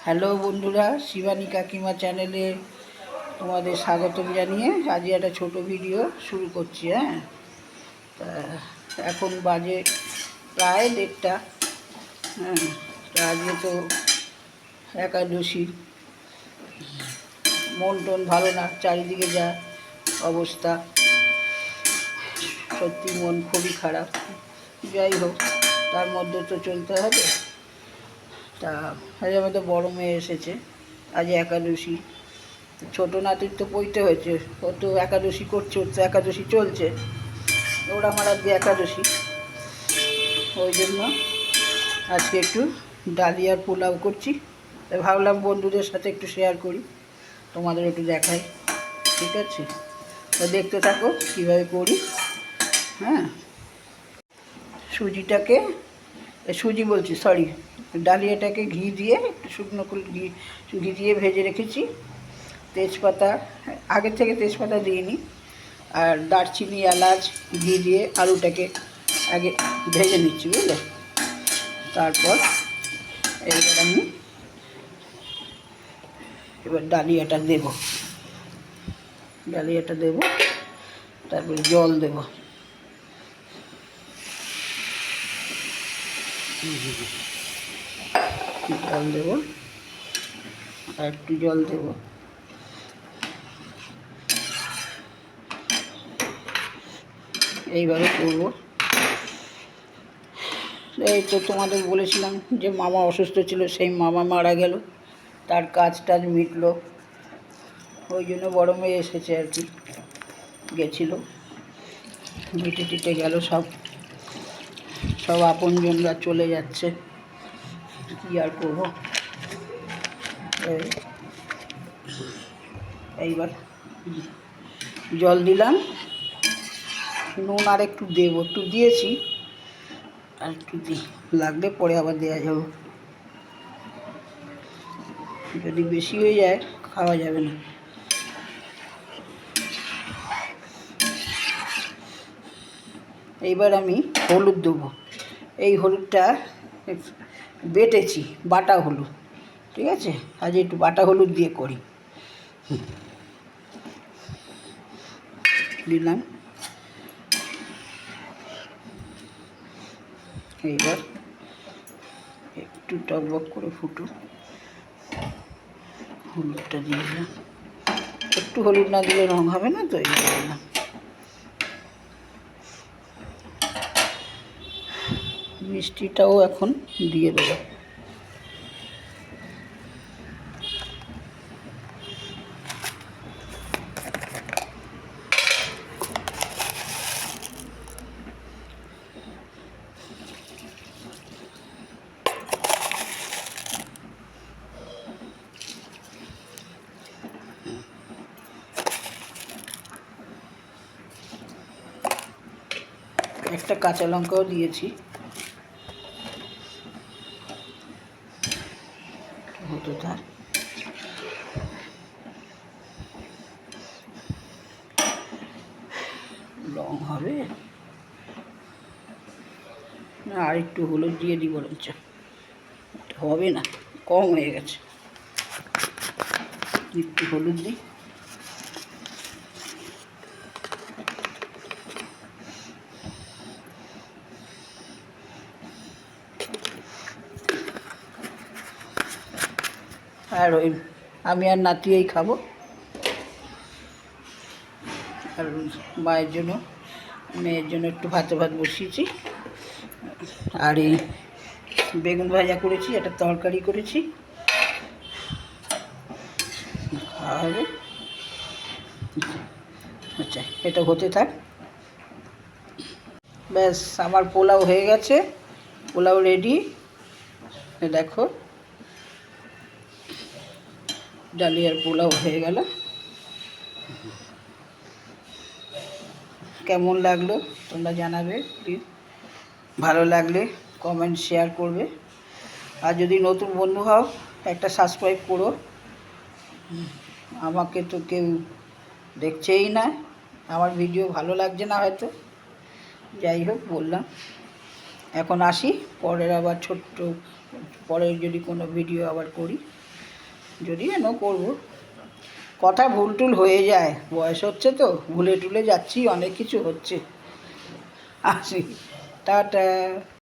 Hello বন্ধুরা, শিবানী কাকিমা চ্যানেলে তোমাদের স্বাগতম জানিয়ে আজ একটা ছোট ভিডিও শুরু করছি। তা এখন বাজে প্রায় 1:30। আজকে তো একাদশী, মন টন ভালো না, চারিদিকে যা অবস্থা, সত্যি মন খুবই খারাপ। যাই হোক, তার মধ্যে তো চলতে হবে। তা আজ আমাদের বড় মেয়ে এসেছে, আজ একাদশী। ছোটো নাতির তো পইতে হয়েছে, ও তো একাদশী করছে, ওর তো একাদশী চলছে, ওর আমার আজকে একাদশী। ওই জন্য আজকে একটু ডালিয়ার পোলাও করছি। তাই ভাবলাম বন্ধুদের সাথে একটু শেয়ার করি, তোমাদের একটু দেখাই। ঠিক আছে, তো দেখতে থাকো কীভাবে করি। সুজিটাকে, সুজি বলছি, সরি, ডালিয়াটাকে ঘি দিয়ে, একটু শুকনো করে ঘি দিয়ে ভেজে রেখেছি। তেজপাতা, আগের থেকে তেজপাতা দিইনি, আর দারচিনি এলাচ ঘি দিয়ে আলুটাকে আগে ভেজে নিচ্ছি, বুঝলে। তারপর এবার ডালিয়াটা দেব, তারপরে জল দেব। আর একটু জল দেব। এইভাবে করবো। এই তো তোমাদের বলেছিলাম যে মামা অসুস্থ ছিল, সেই মামা মারা গেল, তার কাজ টাজ মিটলো, ওই জন্য বড় মেয়ে এসেছে আর কি, গেছিলো, মিটে টিটে গেল, সব আপনজনরা চলে যাচ্ছে, কী আর করবো। এইবার জল দিলাম, নুন আর একটু দেবো, একটু দিয়েছি, আর একটু লাগবে পরে আবার দেওয়া যাবে। যদি বেশি হয়ে যায় খাওয়া যাবে না। এইবার আমি হলুদ দেবো। এই হলুদটা বেটেছি, বাটা হলুদ, ঠিক আছে। আজ একটু বাটা হলুদ দিয়ে করি। দিলাম। এইবার একটু টকবক করে ফুটুক, হলুদটা দিয়ে দিলাম। একটু হলুদ না দিলে রঙ হবে না, তো এই দিলাম। মিষ্টিটাও এখন দিয়ে দেবো। একটা কাঁচা লঙ্কাও দিয়েছি, হতে থাক। রঙ হবে না, আর একটু হলুদ দিয়ে দিই বরঞ্চ, হবে না, কম হয়ে গেছে, একটু হলুদ দিই। আর ওই আমি আর নাতি এই খাবো, আর মায়ের জন্য, মেয়ের জন্য একটু ভাত বসিয়েছি। আর এই বেগুন ভাজা করেছি, একটা তরকারি করেছি, খাওয়া হবে। আচ্ছা, এটা হতে থাক। ব্যাস, আমার পোলাও হয়ে গেছে, পোলাও রেডি। দেখো, ডালিয়ার পোলাও হয়ে গেল। কেমন লাগলো তোমরা জানাবে প্লিজ। ভালো লাগলে কমেন্ট শেয়ার করবে, আর যদি নতুন বন্ধু হও একটা সাবস্ক্রাইব করো। আমাকে তো কেউ দেখছেই না, আমার ভিডিও ভালো লাগছে না হয়তো। যাই হোক, বললাম। এখন আসি, পরের আবার পরের যদি কোনো ভিডিও আবার করি। যদি এনো করবো। কথা ভুল টুল হয়ে যায়, বয়স হচ্ছে তো, ভুলে টুলে যাচ্ছি, অনেক কিছু হচ্ছে। আসি, টাটা।